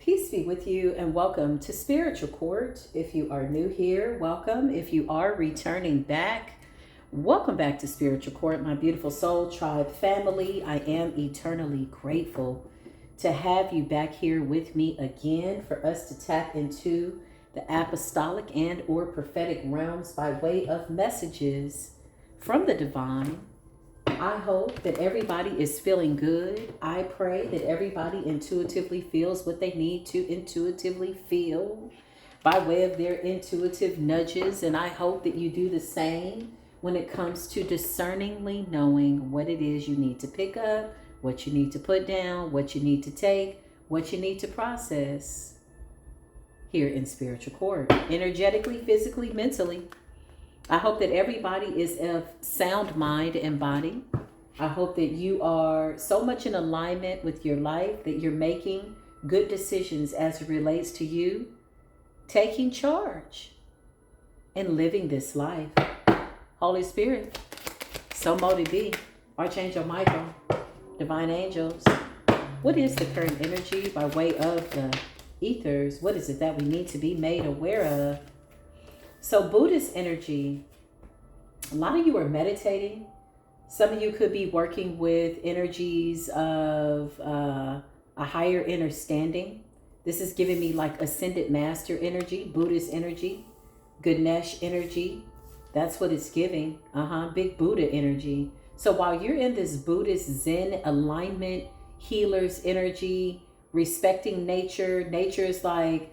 Peace be with you and welcome to Spiritual Court. If you are new here, welcome. If you are returning back, welcome back to Spiritual Court, my beautiful soul tribe family. I am eternally grateful to have you back here with me again for us to tap into the apostolic and or prophetic realms by way of messages from the divine. I hope that everybody is feeling good. I pray that everybody intuitively feels what they need to intuitively feel by way of their intuitive nudges. And I hope that you do the same when it comes to discerningly knowing what it is you need to pick up, what you need to put down, what you need to take, what you need to process here in Spiritual Court, energetically, physically, mentally. I hope that everybody is of sound mind and body. I hope that you are so much in alignment with your life that you're making good decisions as it relates to you taking charge and living this life. Holy Spirit, so mote be, Archangel Michael, divine angels, what is the current energy by way of the ethers? What is it that we need to be made aware of? So Buddhist energy, a lot of you are meditating. Some of you could be working with energies of a higher understanding. This is giving me like ascended master energy, Buddhist energy, Ganesh energy. That's what it's giving. Big Buddha energy. So while you're in this Buddhist Zen alignment, healers energy, respecting nature, nature is like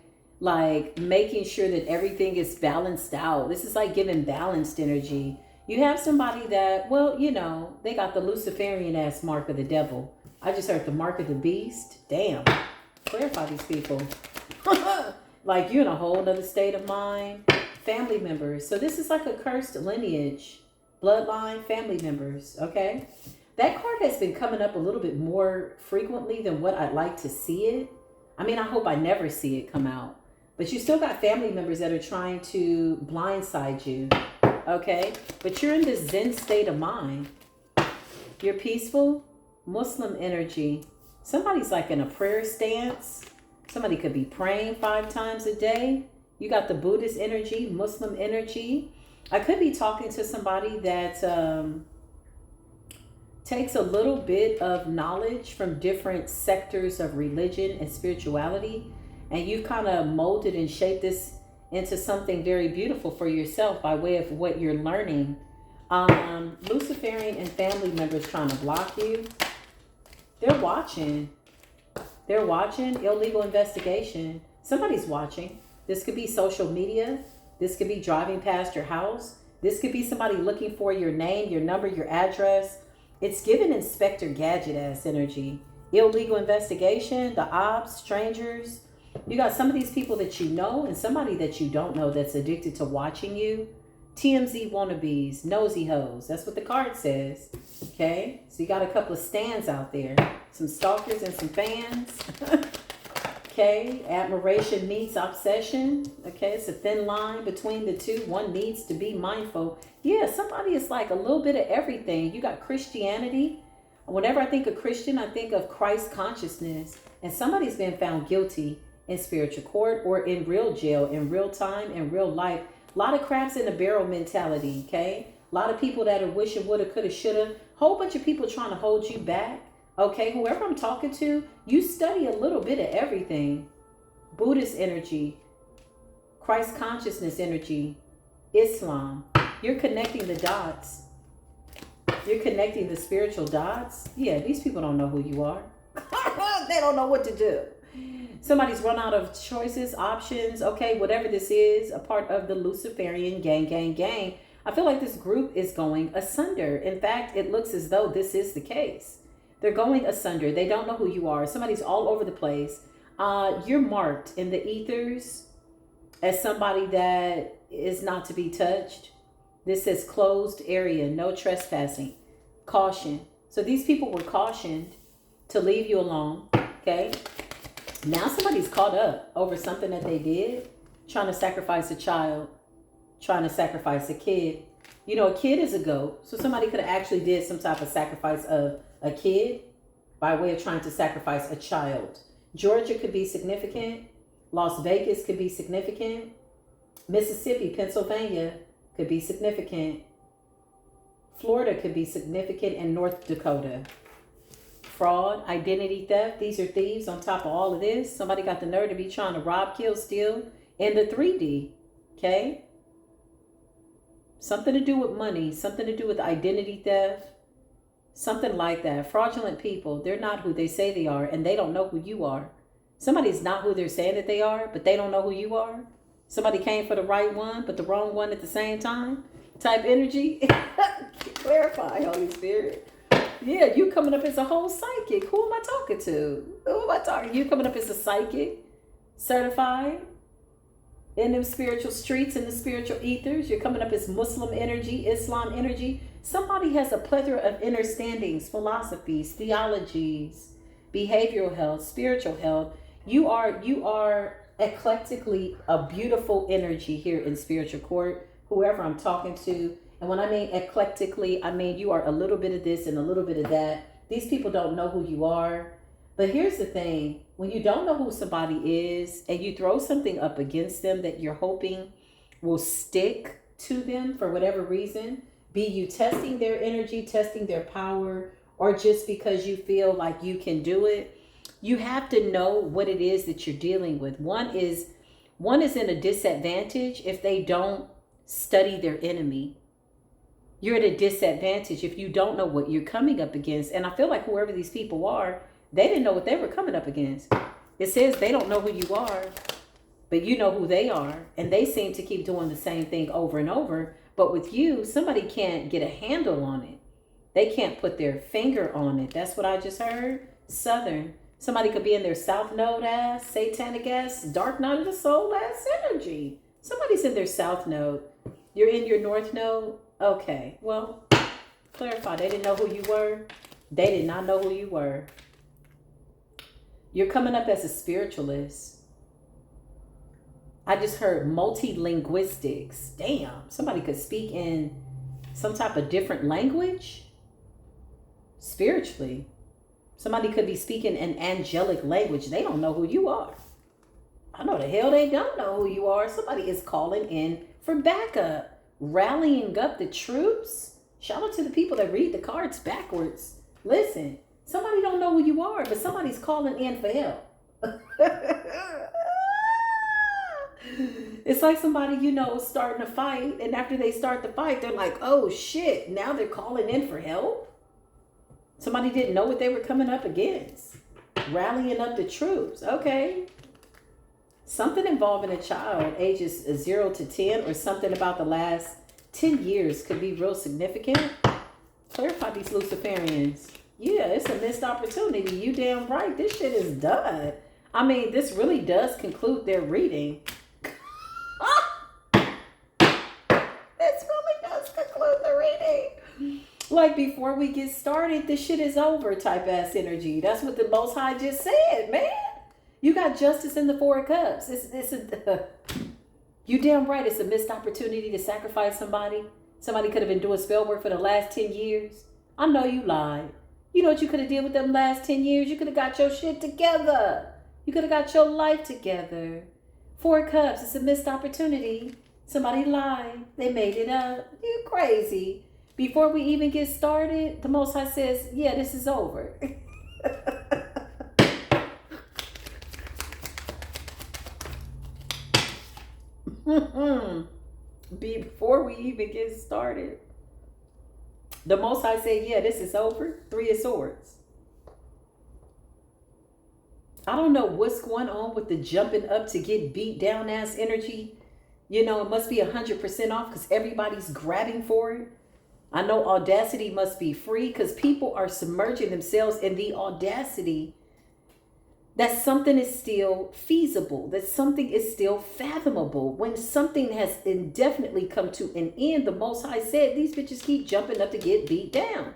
making sure that everything is balanced out. This is like giving balanced energy. You have somebody that, well, you know, they got the Luciferian ass mark of the devil. I just heard the mark of the beast. Damn. Clarify these people. Like you're in a whole nother state of mind. Family members. So this is like a cursed lineage. Bloodline, family members. Okay. That card has been coming up a little bit more frequently than what I'd like to see it. I mean, I hope I never see it come out. But you still got family members that are trying to blindside you, okay? But you're in this Zen state of mind. You're peaceful, Muslim energy. Somebody's like in a prayer stance. Somebody could be praying 5 times a day. You got the Buddhist energy, Muslim energy. I could be talking to somebody that takes a little bit of knowledge from different sectors of religion and spirituality. And you've kind of molded and shaped this into something very beautiful for yourself by way of what you're learning. Luciferian and family members trying to block you. They're watching. They're watching. Illegal investigation. Somebody's watching. This could be social media. This could be driving past your house. This could be somebody looking for your name, your number, your address. It's given Inspector Gadget ass energy. Illegal investigation, the ops, strangers. You got some of these people that you know and somebody that you don't know that's addicted to watching you. TMZ wannabes, nosy hoes. That's what the card says. Okay? So you got a couple of stands out there. Some stalkers and some fans. Okay? Admiration meets obsession. Okay? It's a thin line between the two. One needs to be mindful. Yeah, somebody is like a little bit of everything. You got Christianity. Whenever I think of Christian, I think of Christ consciousness. And somebody's been found guilty in spiritual court or in real jail, in real time, in real life. A lot of crabs in the barrel mentality, okay? A lot of people that are wishing, woulda, coulda, shoulda. Whole bunch of people trying to hold you back, okay? Whoever I'm talking to, you study a little bit of everything. Buddhist energy, Christ consciousness energy, Islam. You're connecting the dots. You're connecting the spiritual dots. Yeah, these people don't know who you are. They don't know what to do. Somebody's run out of choices, options. Okay, whatever this is, a part of the Luciferian gang. I feel like this group is going asunder. In fact, it looks as though this is the case. They're going asunder. They don't know who you are. Somebody's all over the place. You're marked in the ethers as somebody that is not to be touched. This says closed area, no trespassing, caution. So these people were cautioned to leave you alone, okay? Now somebody's caught up over something that they did, trying to sacrifice a child, trying to sacrifice a kid. You know, a kid is a goat. So somebody could have actually did some type of sacrifice of a kid by way of trying to sacrifice a child. Georgia could be significant. Las Vegas could be significant. Mississippi, Pennsylvania could be significant. Florida could be significant, and North Dakota. Fraud, identity theft. These are thieves on top of all of this. Somebody got the nerve to be trying to rob, kill, steal in the 3D. Okay? Something to do with money. Something to do with identity theft. Something like that. Fraudulent people. They're not who they say they are, and they don't know who you are. Somebody's not who they're saying that they are, but they don't know who you are. Somebody came for the right one, but the wrong one at the same time. Type energy. Clarify, Holy Spirit. Yeah, you coming up as a whole psychic. Who am I talking to? Who am I talking? You coming up as a psychic, certified in them spiritual streets, in the spiritual ethers. You're coming up as Muslim energy, Islam energy. Somebody has a plethora of understandings, philosophies, theologies, behavioral health, spiritual health. You are eclectically a beautiful energy here in spiritual court, whoever I'm talking to. And when I mean eclectically, I mean you are a little bit of this and a little bit of that. These people don't know who you are. But here's the thing. When you don't know who somebody is and you throw something up against them that you're hoping will stick to them for whatever reason, be you testing their energy, testing their power, or just because you feel like you can do it, you have to know what it is that you're dealing with. One is in a disadvantage if they don't study their enemy. You're at a disadvantage if you don't know what you're coming up against. And I feel like whoever these people are, they didn't know what they were coming up against. It says they don't know who you are, but you know who they are. And they seem to keep doing the same thing over and over. But with you, somebody can't get a handle on it. They can't put their finger on it. That's what I just heard. Southern. Somebody could be in their south node ass, satanic ass, dark night of the soul ass energy. Somebody's in their south node. You're in your north node. Okay, well, clarify. They didn't know who you were. They did not know who you were. You're coming up as a spiritualist. I just heard multi-linguistics. Damn, somebody could speak in some type of different language spiritually. Somebody could be speaking an angelic language. They don't know who you are. I know the hell they don't know who you are. Somebody is calling in for backup. Rallying up the troops. Shout out to the people that read the cards backwards. Listen, somebody don't know who you are, but somebody's calling in for help. It's like somebody, starting a fight, and after they start the fight, they're like, oh shit, now they're calling in for help? Somebody didn't know what they were coming up against. Rallying up the troops. Okay. Something involving a child ages 0 to 10 or something about the last 10 years could be real significant. Clarify these Luciferians. Yeah, it's a missed opportunity. You damn right. This shit is done. I mean, this really does conclude their reading. This really does conclude the reading. Like before we get started, this shit is over type ass energy. That's what the Most High just said, man. You got justice in the 4 of Cups. You damn right it's a missed opportunity to sacrifice somebody. Somebody could have been doing spell work for the last 10 years. I know you lied. You know what you could have did with them last 10 years? You could have got your shit together. You could have got your life together. 4 of Cups, it's a missed opportunity. Somebody lied. They made it up. You crazy. Before we even get started, the Most High says, yeah, this is over. Before we even get started, the Most High said, yeah, this is over. 3 of Swords. I don't know what's going on with the jumping up to get beat down ass energy. It must be 100% off because everybody's grabbing for it. I know audacity must be free because people are submerging themselves in the audacity that something is still feasible, that something is still fathomable. When something has indefinitely come to an end, the Most High said, these bitches keep jumping up to get beat down.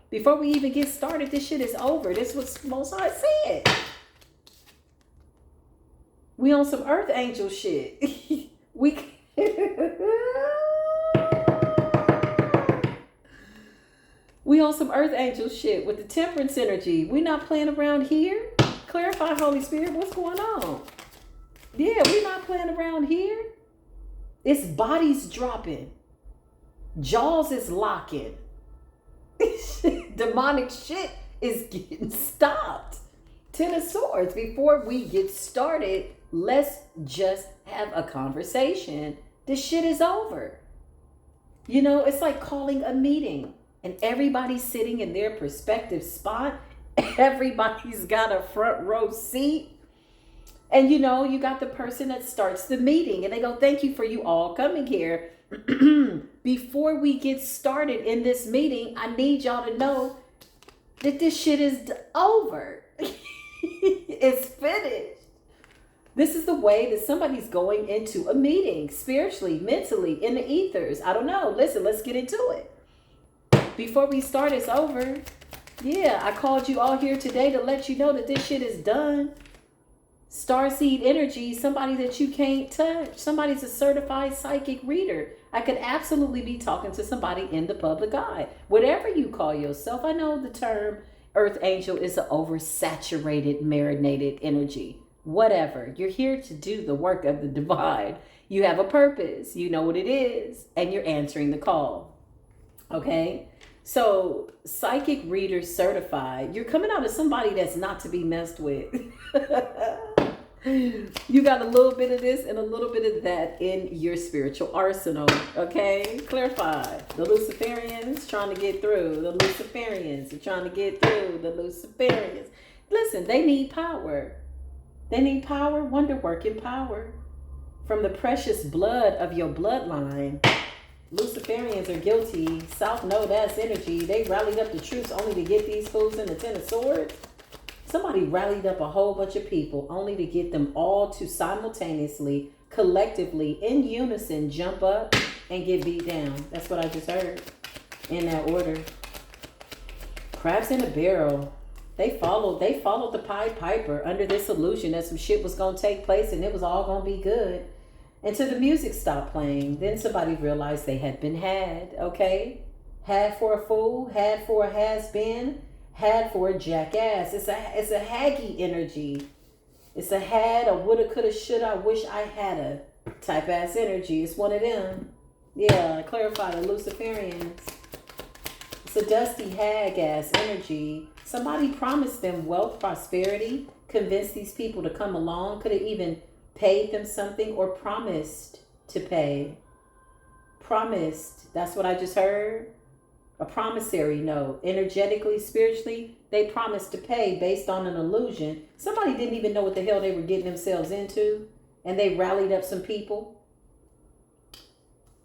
Before we even get started, this shit is over. This is what the Most High said. We on some earth angel shit. We on some earth angel shit with the temperance energy. We not playing around here. Clarify, Holy Spirit, what's going on? Yeah, we're not playing around here. It's bodies dropping. Jaws is locking. Demonic shit is getting stopped. Ten of Swords. Before we get started, let's just have a conversation. This shit is over. You know, it's like calling a meeting and everybody's sitting in their prospective spot. Everybody's got a front row seat. And you know, you got the person that starts the meeting and they go, thank you for you all coming here. Before we get started in this meeting, I need y'all to know that this shit is over. It's finished. This is the way that somebody's going into a meeting, spiritually, mentally, in the ethers. I don't know. Listen, let's get into it. Before we start, it's over. Yeah, I called you all here today to let you know that this shit is done. Starseed energy, somebody that you can't touch. Somebody's a certified psychic reader. I could absolutely be talking to somebody in the public eye. Whatever you call yourself, I know the term Earth Angel is an oversaturated, marinated energy. Whatever. You're here to do the work of the divine. You have a purpose. You know what it is. And you're answering the call. Okay? So, psychic reader certified. You're coming out as somebody that's not to be messed with. You got a little bit of this and a little bit of that in your spiritual arsenal. Okay? Clarify. The Luciferians trying to get through. The Luciferians are trying to get through. The Luciferians. Listen, they need power. They need power, wonder-working power from the precious blood of your bloodline. Luciferians are guilty. South know that's energy. They rallied up the troops only to get these fools in the Ten of Swords. Somebody rallied up a whole bunch of people only to get them all to simultaneously, collectively, in unison, jump up and get beat down. That's what I just heard in that order. Crabs in a barrel. They followed the Pied Piper under this illusion that some shit was going to take place and it was all going to be good. Until the music stopped playing. Then somebody realized they had been had, okay? Had for a fool, had for a has-been, had for a jackass. It's a haggy energy. It's a had, a woulda, coulda, shoulda, I wish I hadda type ass energy. It's one of them. Yeah, clarify the Luciferians. It's a dusty hag ass energy. Somebody promised them wealth, prosperity, convinced these people to come along, could have even paid them something or promised to pay. Promised. That's what I just heard. A promissory note. Energetically, spiritually, they promised to pay based on an illusion. Somebody didn't even know what the hell they were getting themselves into. And they rallied up some people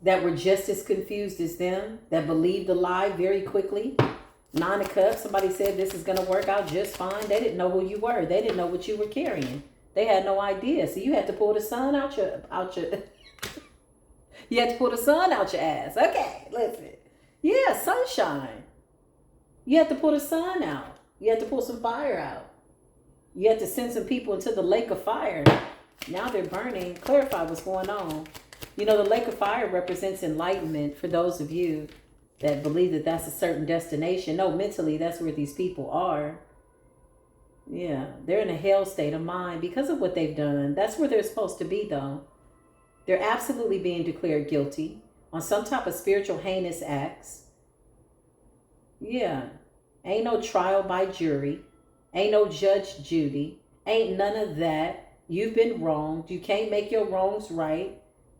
that were just as confused as them, that believed the lie very quickly. Nine of Cups. Somebody said this is going to work out just fine. They didn't know who you were. They didn't know what you were carrying. They had no idea. So you had to pull the sun out your you had to pull the sun out your ass. Okay, listen. Yeah, sunshine. You had to pull the sun out. You had to pull some fire out. You had to send some people into the lake of fire. Now they're burning. Clarify what's going on. You know, the lake of fire represents enlightenment for those of you that believe that that's a certain destination. No, mentally, that's where these people are. Yeah, they're in a hell state of mind because of what they've done. That's where they're supposed to be, though. They're absolutely being declared guilty on some type of spiritual heinous acts. Yeah, ain't no trial by jury. Ain't no Judge Judy. Ain't none of that. You've been wronged. You can't make your wrongs right.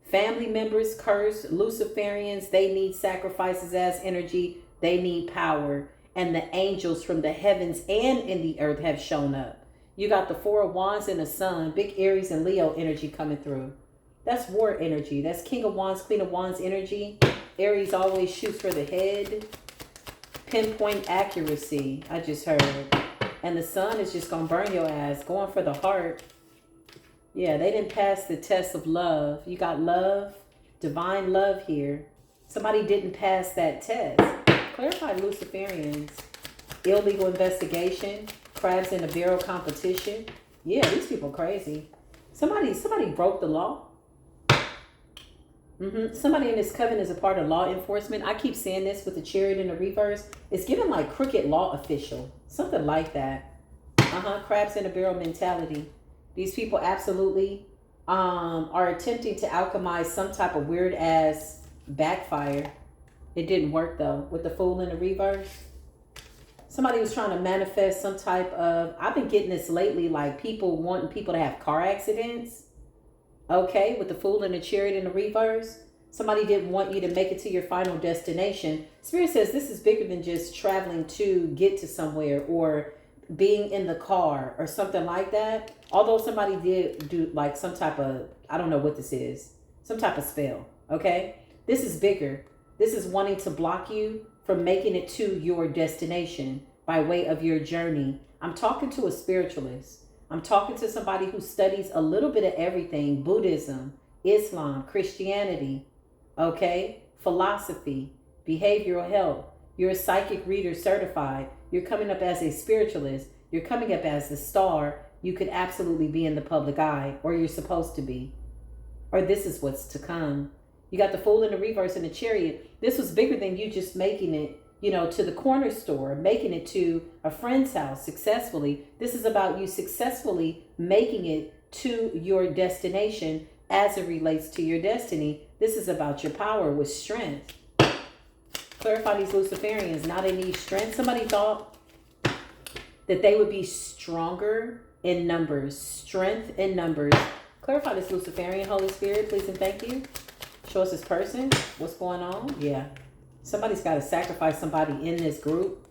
Family members cursed. Luciferians, they need sacrifices as energy. They need power. And the angels from the heavens and in the earth have shown up. You got the Four of Wands and the Sun. Big Aries and Leo energy coming through. That's war energy. That's King of Wands, Queen of Wands energy. Aries always shoots for the head. Pinpoint accuracy, I just heard. And the Sun is just going to burn your ass. Going for the heart. Yeah, they didn't pass the test of love. You got love, divine love here. Somebody didn't pass that test. Clarify Luciferians. Illegal investigation. Crabs in a barrel competition. Yeah, these people crazy. Somebody broke the law. Somebody in this coven is a part of law enforcement. I keep saying this with the Chariot in the reverse. It's given like crooked law official. Something like that. Crabs in a barrel mentality. These people absolutely are attempting to alchemize some type of weird ass backfire. It didn't work though with the Fool in the reverse. Somebody was trying to manifest some type of, I've been getting this lately, like people wanting people to have car accidents. Okay, with the Fool and the Chariot in the reverse. Somebody didn't want you to make it to your final destination. Spirit says this is bigger than just traveling to get to somewhere or being in the car or something like that. Although somebody did do like some type of, I don't know what this is, some type of spell. Okay, this is bigger. This is wanting to block you from making it to your destination by way of your journey. I'm talking to a spiritualist. I'm talking to somebody who studies a little bit of everything: Buddhism, Islam, Christianity, okay, philosophy, behavioral health. You're a psychic reader certified. You're coming up as a spiritualist. You're coming up as the star. You could absolutely be in the public eye, or you're supposed to be, or this is what's to come. You got the Fool in the reverse and the Chariot. This was bigger than you just making it, you know, to the corner store, making it to a friend's house successfully. This is about you successfully making it to your destination as it relates to your destiny. This is about your power with strength. Clarify these Luciferians. Now they need strength. Somebody thought that they would be stronger in numbers. Strength in numbers. Clarify this Luciferian, Holy Spirit, please and thank you. Show us this person. What's going on? Yeah. Somebody's got to sacrifice somebody in this group.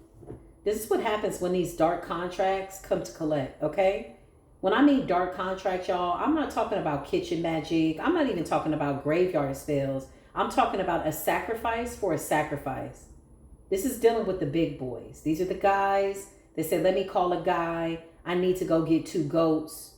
This is what happens when these dark contracts come to collect, okay? When I mean dark contracts, y'all, I'm not talking about kitchen magic. I'm not even talking about graveyard spells. I'm talking about a sacrifice for a sacrifice. This is dealing with the big boys. These are the guys that say, let me call a guy. I need to go get 2 goats,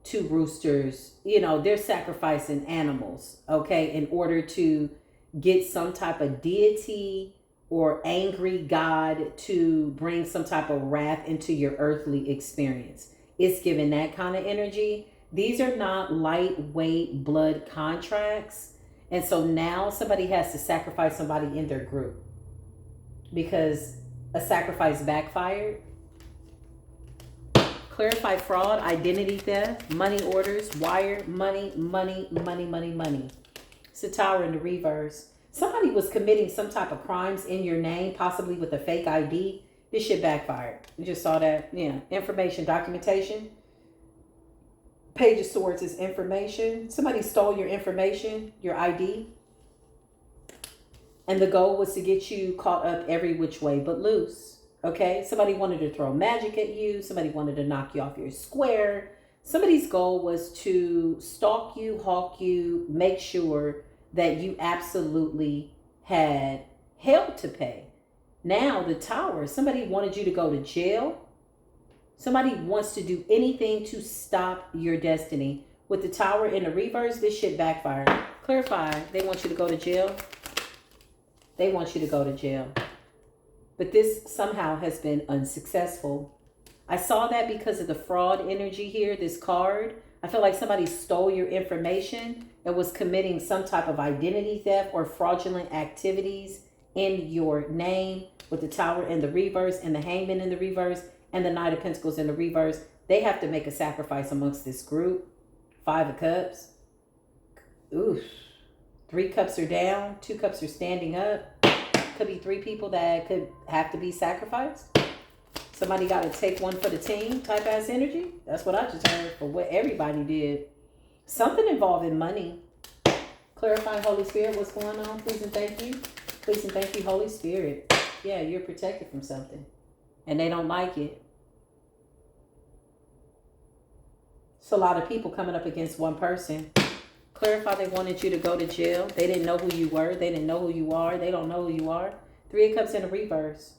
2 roosters. You know, they're sacrificing animals, okay, in order to get some type of deity or angry God to bring some type of wrath into your earthly experience. It's giving that kind of energy. These are not lightweight blood contracts. And so now somebody has to sacrifice somebody in their group because a sacrifice backfired. Clarify fraud, identity theft, money orders, wire, money. It's a Tower in the reverse. Somebody was committing some type of crimes in your name, possibly with a fake ID. This shit backfired. You just saw that. Yeah. Information, documentation. Page of Swords is information. Somebody stole your information, your ID. And the goal was to get you caught up every which way but loose. Okay? Somebody wanted to throw magic at you. Somebody wanted to knock you off your square. Somebody's goal was to stalk you, hawk you, make sure that you absolutely had hell to pay. Now the Tower, somebody wanted you to go to jail. Somebody wants to do anything to stop your destiny. With the Tower in the reverse, this shit backfired. Clarify, they want you to go to jail. They want you to go to jail. But this somehow has been unsuccessful. I saw that because of the fraud energy here, this card. I feel like somebody stole your information and was committing some type of identity theft or fraudulent activities in your name. With the Tower in the reverse and the Hangman in the reverse and the Knight of Pentacles in the reverse, they have to make a sacrifice amongst this group. 5 of Cups. Oof. 3 cups are down. 2 cups are standing up. Could be 3 people that could have to be sacrificed. Somebody got to take one for the team type ass energy. That's what I just heard for what everybody did. Something involving money. Clarify, Holy Spirit, what's going on? Please and thank you. Please and thank you, Holy Spirit. Yeah, you're protected from something. And they don't like it. It's a lot of people coming up against one person. Clarify, they wanted you to go to jail. They didn't know who you were. They didn't know who you are. They don't know who you are. 3 of Cups in the reverse.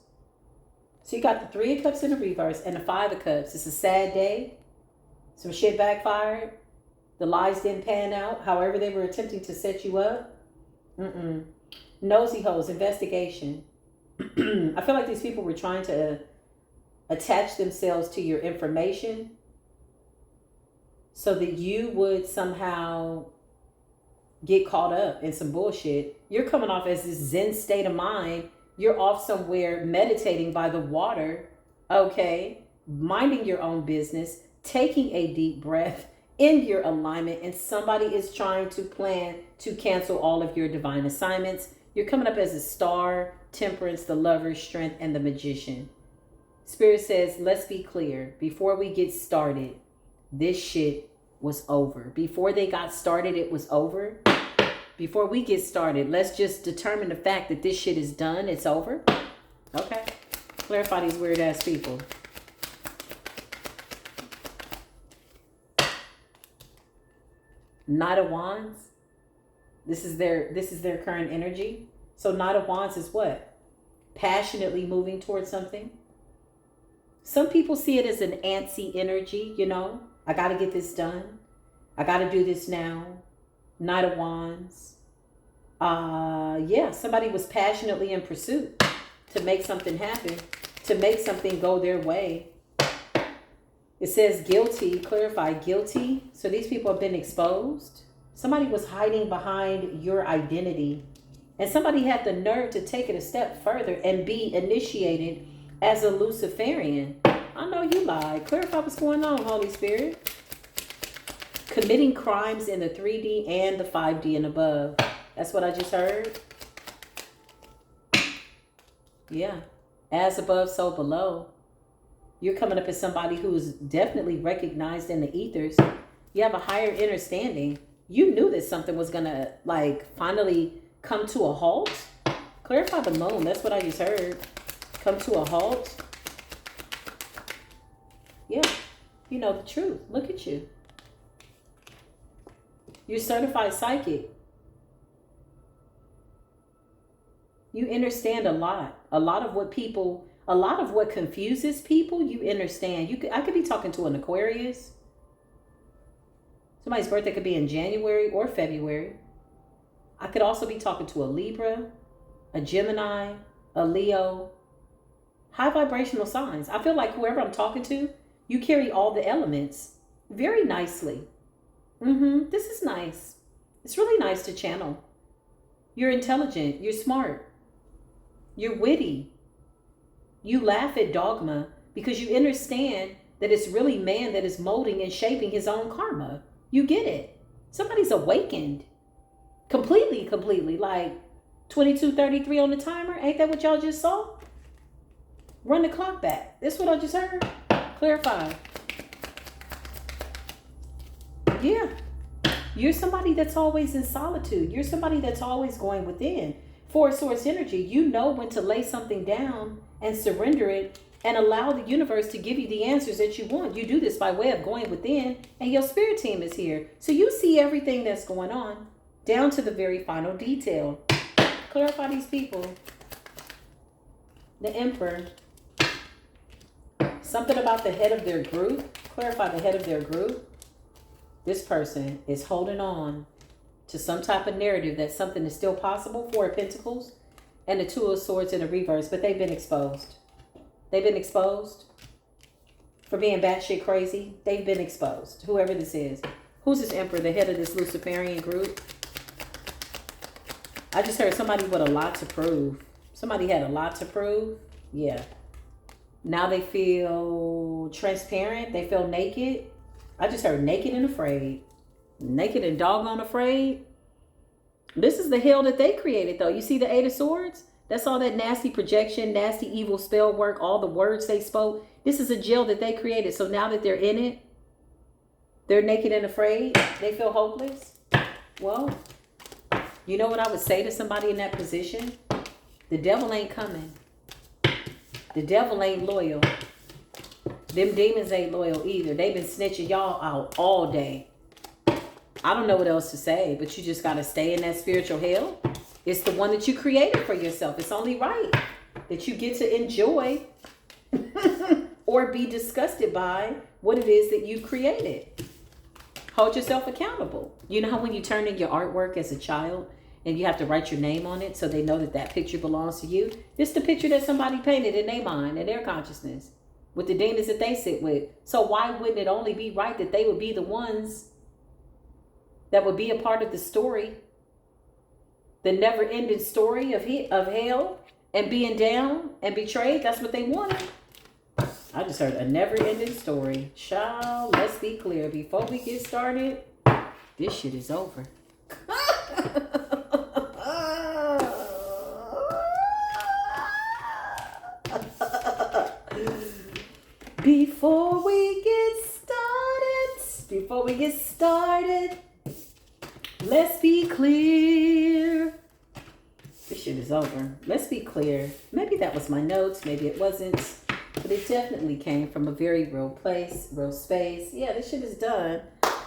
So you got the 3 of Cups in the reverse and the 5 of Cups. It's a sad day. Some shit backfired. The lies didn't pan out. However, they were attempting to set you up. Nosy holes, investigation. I feel like these people were trying to attach themselves to your information so that you would somehow get caught up in some bullshit. You're coming off as this Zen state of mind. You're off somewhere meditating by the water, okay, minding your own business, taking a deep breath in your alignment, and somebody is trying to plan to cancel all of your divine assignments. You're coming up as a star, temperance, the lover, strength, and the magician. Spirit says, let's be clear. Before we get started, this shit was over. Before they got started, it was over. Before we get started, let's just determine the fact that this shit is done. It's over. Okay. Clarify these weird ass people. Knight of Wands. This is their current energy. So Knight of Wands is what? Passionately moving towards something. Some people see it as an antsy energy, you know. I got to get this done. I got to do this now. Knight of Wands. Yeah, somebody was passionately in pursuit to make something happen, to make something go their way. It says guilty, clarify guilty. So these people have been exposed. Somebody was hiding behind your identity, and somebody had the nerve to take it a step further and be initiated as a Luciferian. I know you lied. Clarify what's going on, Holy Spirit. Committing crimes in the 3D and the 5D and above. That's what I just heard. Yeah. As above, so below. You're coming up as somebody who's definitely recognized in the ethers. You have a higher understanding. You knew that something was going to, like, finally come to a halt. Clarify the moon. That's what I just heard. Come to a halt. Yeah. You know the truth. Look at you. You're certified psychic. You understand a lot. A lot of what confuses people, you understand. I could be talking to an Aquarius. Somebody's birthday could be in January or February. I could also be talking to a Libra, a Gemini, a Leo. High vibrational signs. I feel like whoever I'm talking to, you carry all the elements very nicely. This is nice. It's really nice to channel. You're intelligent. You're smart. You're witty. You laugh at dogma because you understand that it's really man that is molding and shaping his own karma. You get it. Somebody's awakened. Completely. Like 22:33 on the timer. Ain't that what y'all just saw? Run the clock back. This is what I just heard. Clarify. Yeah. You're somebody that's always in solitude. You're somebody that's always going within. For source energy, you know when to lay something down and surrender it and allow the universe to give you the answers that you want. You do this by way of going within, and your spirit team is here. So you see everything that's going on down to the very final detail. Clarify these people. The Emperor. Something about the head of their group. Clarify the head of their group. This person is holding on to some type of narrative that something is still possible. Four of Pentacles and the Two of Swords in the reverse, but they've been exposed. They've been exposed for being batshit crazy. They've been exposed. Whoever this is. Who's this Emperor, the head of this Luciferian group? I just heard somebody with a lot to prove. Somebody had a lot to prove. Yeah. Now they feel transparent. They feel naked. I just heard naked and afraid. Naked and doggone afraid. This is the hell that they created, though. You see the Eight of Swords? That's all that nasty projection, nasty evil spell work, all the words they spoke. This is a jail that they created. So now that they're in it, they're naked and afraid. They feel hopeless. Well, you know what I would say to somebody in that position? The devil ain't coming. The devil ain't loyal. Them demons ain't loyal either. They've been snitching y'all out all day. I don't know what else to say, but you just got to stay in that spiritual hell. It's the one that you created for yourself. It's only right that you get to enjoy or be disgusted by what it is that you created. Hold yourself accountable. You know how when you turn in your artwork as a child and you have to write your name on it so they know that that picture belongs to you? It's the picture that somebody painted in their mind, in their consciousness, with the demons that they sit with. So why wouldn't it only be right that they would be the ones that would be a part of the story, the never-ending story of hell and being down and betrayed? That's what they wanted. I just heard a never-ending story. Child, let's be clear. Before we get started, this shit is over. Before we get started, let's be clear. This shit is over. Let's be clear. Maybe that was my notes. Maybe it wasn't. But it definitely came from a very real place, real space. Yeah, this shit is done.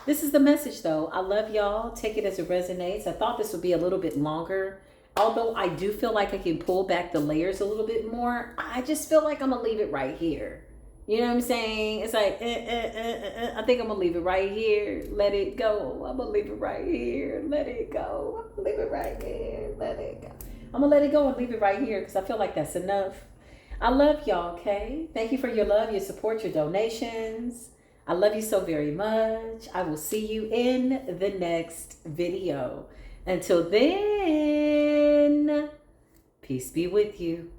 This is the message, though. I love y'all. Take it as it resonates. I thought this would be a little bit longer. Although I do feel like I can pull back the layers a little bit more. I just feel like I'm going to leave it right here. You know what I'm saying? It's like, I think I'm going to leave it right here. Let it go. I'm going to leave it right here. Let it go. I'm going to leave it right here. Let it go. I'm going to let it go and leave it right here because I feel like that's enough. I love y'all, okay? Thank you for your love, your support, your donations. I love you so very much. I will see you in the next video. Until then, peace be with you.